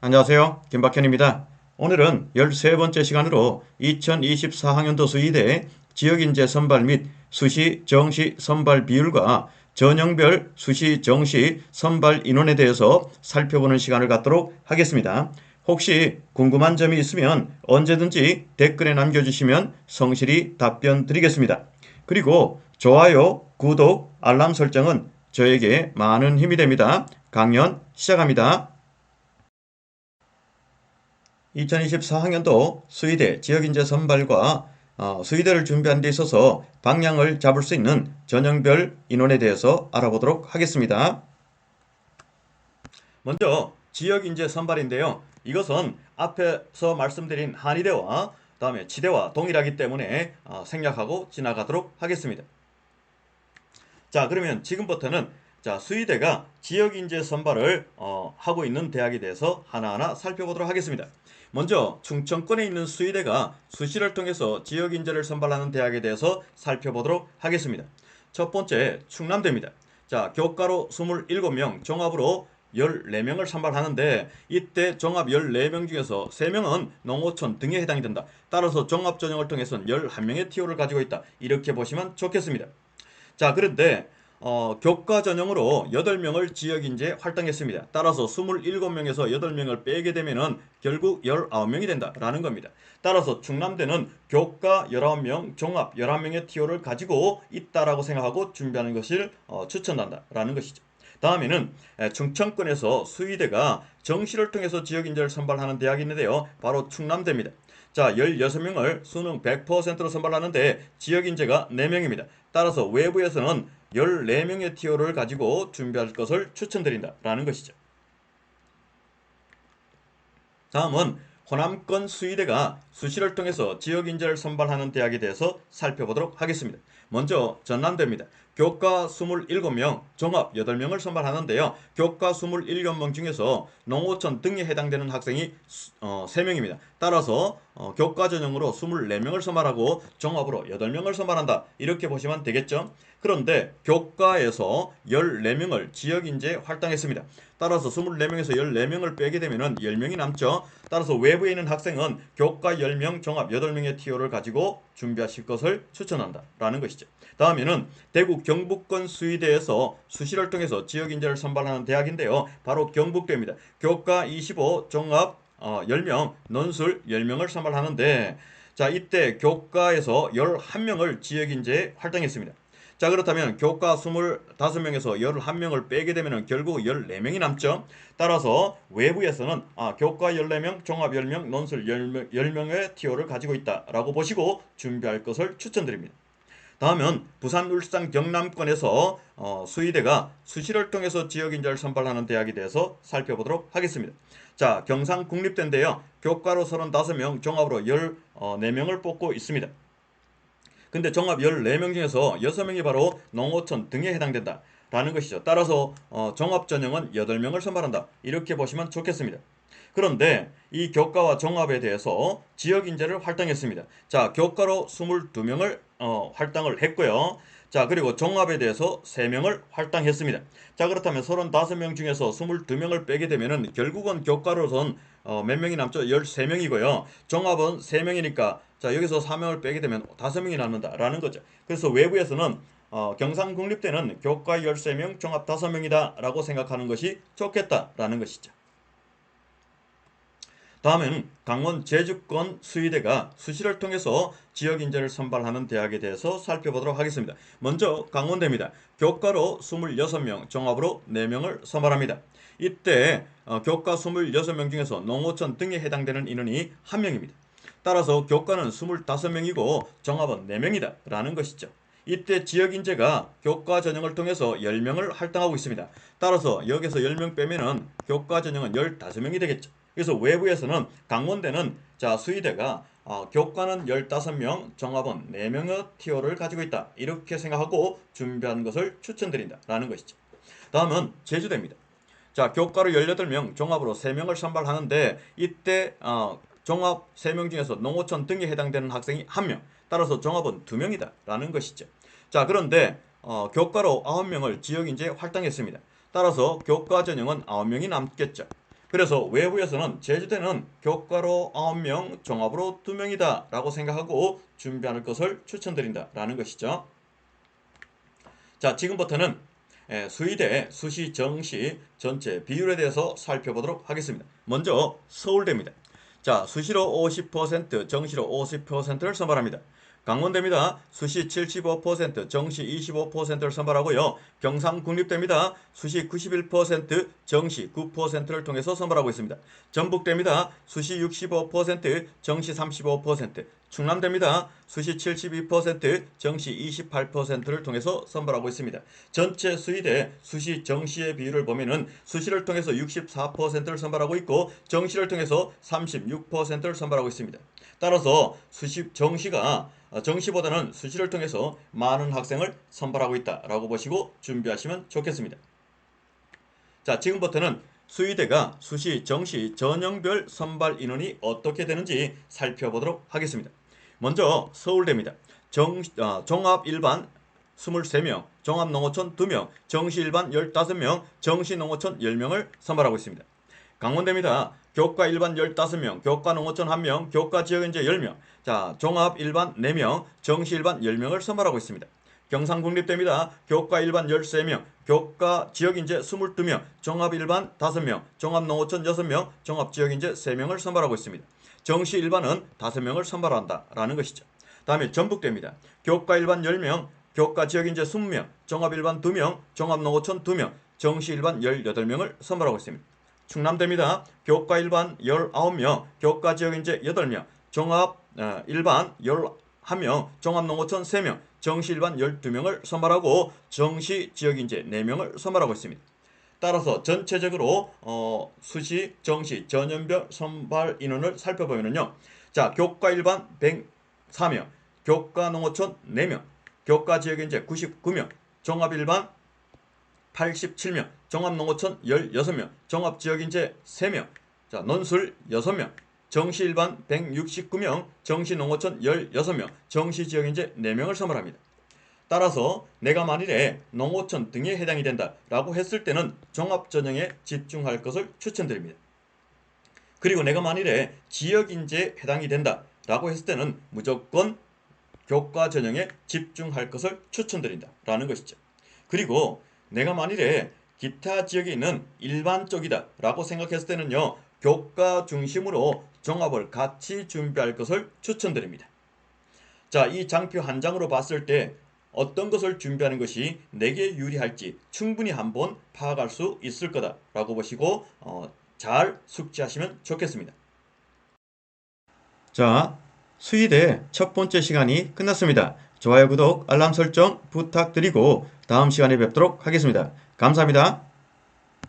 안녕하세요. 김박현입니다. 오늘은 13번째 시간으로 2024학년도 수의대 지역인재 선발 및 수시, 정시 선발 비율과 전형별 수시, 정시 선발 인원에 대해서 살펴보는 시간을 갖도록 하겠습니다. 혹시 궁금한 점이 있으면 언제든지 댓글에 남겨주시면 성실히 답변 드리겠습니다. 그리고 좋아요, 구독, 알람 설정은 저에게 많은 힘이 됩니다. 강연 시작합니다. 2024학년도 수의대 지역인재 선발과 수의대를 준비하는 데 있어서 방향을 잡을 수 있는 전형별 인원에 대해서 알아보도록 하겠습니다. 먼저 지역인재 선발인데요. 이것은 앞에서 말씀드린 한의대와 다음에 치대와 동일하기 때문에 생략하고 지나가도록 하겠습니다. 자, 그러면 지금부터는 수의대가 지역인재 선발을 하고 있는 대학에 대해서 하나하나 살펴보도록 하겠습니다. 먼저 충청권에 있는 수의대가 수시를 통해서 지역인재를 선발하는 대학에 대해서 살펴보도록 하겠습니다. 첫 번째 충남대입니다. 교과로 27명, 종합으로 14명을 선발하는데 이때 종합 14명 중에서 3명은 농어촌 등에 해당이 된다. 따라서 종합 전형을 통해서는 11명의 TO를 가지고 있다. 이렇게 보시면 좋겠습니다. 그런데 교과 전형으로 8명을 지역인재 활동했습니다. 따라서 27명에서 8명을 빼게 되면은 결국 19명이 된다라는 겁니다. 따라서 충남대는 교과 19명, 종합 11명의 TO를 가지고 있다라고 생각하고 준비하는 것을 추천한다라는 것이죠. 다음에는 충청권에서 수의대가 정시를 통해서 지역인재를 선발하는 대학이 있는데요. 바로 충남대입니다. 16명을 수능 100%로 선발하는데 지역인재가 4명입니다. 따라서 외부에서는 14명의 TO를 가지고 준비할 것을 추천드린다라는 것이죠. 다음은 호남권 수의대가 수시를 통해서 지역인재를 선발하는 대학에 대해서 살펴보도록 하겠습니다. 먼저 전남대입니다. 교과 27명, 종합 8명을 선발하는데요. 교과 27명 중에서 농어촌 등에 해당되는 학생이 3명입니다. 따라서 교과 전형으로 24명을 선발하고 종합으로 8명을 선발한다. 이렇게 보시면 되겠죠. 그런데 교과에서 14명을 지역인재 활동했습니다. 따라서 24명에서 14명을 빼게 되면 10명이 남죠. 따라서 외부에 있는 학생은 교과 10명, 종합 8명의 TO를 가지고 준비하실 것을 추천한다라는 것이죠. 다음에는 대구 경북권 수의대에서 수시를 통해서 지역인재를 선발하는 대학인데요. 바로 경북대입니다. 교과 25, 종합 10명, 논술 10명을 선발하는데 이때 교과에서 11명을 지역인재 활동했습니다. 그렇다면 교과 25명에서 11명을 빼게 되면 결국 14명이 남죠. 따라서 외부에서는 교과 14명, 종합 10명, 논술 10명의 TO를 가지고 있다라고 보시고 준비할 것을 추천드립니다. 다음은 부산, 울산, 경남권에서 수의대가 수시를 통해서 지역인재를 선발하는 대학에 대해서 살펴보도록 하겠습니다. 경상국립대인데요. 교과로 35명, 종합으로 14명을 뽑고 있습니다. 근데 종합 14명 중에서 6명이 바로 농어촌 등에 해당된다 라는 것이죠. 따라서 종합 전형은 8명을 선발한다. 이렇게 보시면 좋겠습니다. 그런데 이 교과와 종합에 대해서 지역인재를 활동했습니다. 교과로 22명을 활동을 했고요. 그리고 종합에 대해서 3명을 활동했습니다. 그렇다면 35명 중에서 22명을 빼게 되면은 결국은 교과로선 몇 명이 남죠? 13명이고요. 종합은 3명이니까 여기서 4명을 빼게 되면 5명이 남는다라는 거죠. 그래서 외부에서는 경상국립대는 교과 13명, 종합 5명이다 라고 생각하는 것이 좋겠다라는 것이죠. 다음은 강원 제주권 수의대가 수시를 통해서 지역인재를 선발하는 대학에 대해서 살펴보도록 하겠습니다. 먼저 강원대입니다. 교과로 26명, 종합으로 4명을 선발합니다. 이때 교과 26명 중에서 농어촌 등에 해당되는 인원이 1명입니다. 따라서 교과는 25명이고 종합은 4명이다 라는 것이죠. 이때 지역인재가 교과 전형을 통해서 10명을 활동하고 있습니다. 따라서 여기서 10명 빼면은 교과 전형은 15명이 되겠죠. 그래서 외부에서는 강원대는 수의대가 교과는 15명, 종합은 4명의 TO를 가지고 있다. 이렇게 생각하고 준비하는 것을 추천드린다라는 것이죠. 다음은 제주대입니다. 교과로 18명, 종합으로 3명을 선발하는데 이때 종합 3명 중에서 농어촌 등에 해당되는 학생이 1명, 따라서 종합은 2명이다 라는 것이죠. 그런데 교과로 9명을 지역인재 활동했습니다. 따라서 교과 전형은 9명이 남겠죠. 그래서 외부에서는 제주대는 교과로 9명, 종합으로 2명이다 라고 생각하고 준비하는 것을 추천드린다 라는 것이죠. 자, 지금부터는 수의대, 수시, 정시 전체 비율에 대해서 살펴보도록 하겠습니다. 먼저 서울대입니다. 자, 수시로 50%, 정시로 50%를 선발합니다. 강원대입니다. 수시 75%, 정시 25%를 선발하고요. 경상국립대입니다. 수시 91%, 정시 9%를 통해서 선발하고 있습니다. 전북대입니다. 수시 65%, 정시 35%, 충남대입니다. 수시 72%, 정시 28%를 통해서 선발하고 있습니다. 전체 수의대 수시 정시의 비율을 보면은 수시를 통해서 64%를 선발하고 있고 정시를 통해서 36%를 선발하고 있습니다. 따라서 정시보다는 수시를 통해서 많은 학생을 선발하고 있다라고 보시고 준비하시면 좋겠습니다. 자, 지금부터는 수의대가 수시, 정시 전형별 선발 인원이 어떻게 되는지 살펴보도록 하겠습니다. 먼저 서울대입니다. 종합 일반 23명, 종합농어촌 2명, 정시 일반 15명, 정시 농어촌 10명을 선발하고 있습니다. 강원대입니다. 교과 일반 15명, 교과 농어촌 1명, 교과 지역인재 10명, 자, 종합 일반 4명, 정시 일반 10명을 선발하고 있습니다. 경상국립대입니다. 교과 일반 13명, 교과 지역인재 22명, 종합 일반 5명, 종합 농어촌 6명, 종합 지역인재 3명을 선발하고 있습니다. 정시 일반은 5명을 선발한다라는 것이죠. 다음에 전북대입니다. 교과 일반 10명, 교과 지역인재 20명, 종합 일반 2명, 종합 농어촌 2명, 정시 일반 18명을 선발하고 있습니다. 충남대입니다. 교과 일반 19명, 교과 지역인재 8명, 종합 일반 11명, 종합 농어촌 3명, 정시 일반 12명을 선발하고 정시 지역인재 4명을 선발하고 있습니다. 따라서 전체적으로 수시, 정시, 전형별 선발 인원을 살펴보면요. 자, 교과 일반 104명, 교과 농어촌 4명, 교과 지역인재 99명, 종합 일반 87명, 종합농어촌 16명, 종합지역인재 3명, 자, 논술 6명, 정시일반 169명, 정시농어촌 16명, 정시지역인재 4명을 선발합니다. 따라서 내가 만일에 농어촌 등에 해당이 된다라고 했을 때는 종합전형에 집중할 것을 추천드립니다. 그리고 내가 만일에 지역인재에 해당이 된다라고 했을 때는 무조건 교과전형에 집중할 것을 추천드린다라는 것이죠. 그리고 내가 만일에 기타 지역에 있는 일반 쪽이다 라고 생각했을 때는요, 교과 중심으로 종합을 같이 준비할 것을 추천드립니다. 자, 이 장표 한 장으로 봤을 때 어떤 것을 준비하는 것이 내게 유리할지 충분히 한번 파악할 수 있을 거다 라고 보시고 잘 숙지하시면 좋겠습니다. 자, 수의대 첫 번째 시간이 끝났습니다. 좋아요, 구독, 알람 설정 부탁드리고 다음 시간에 뵙도록 하겠습니다. 감사합니다.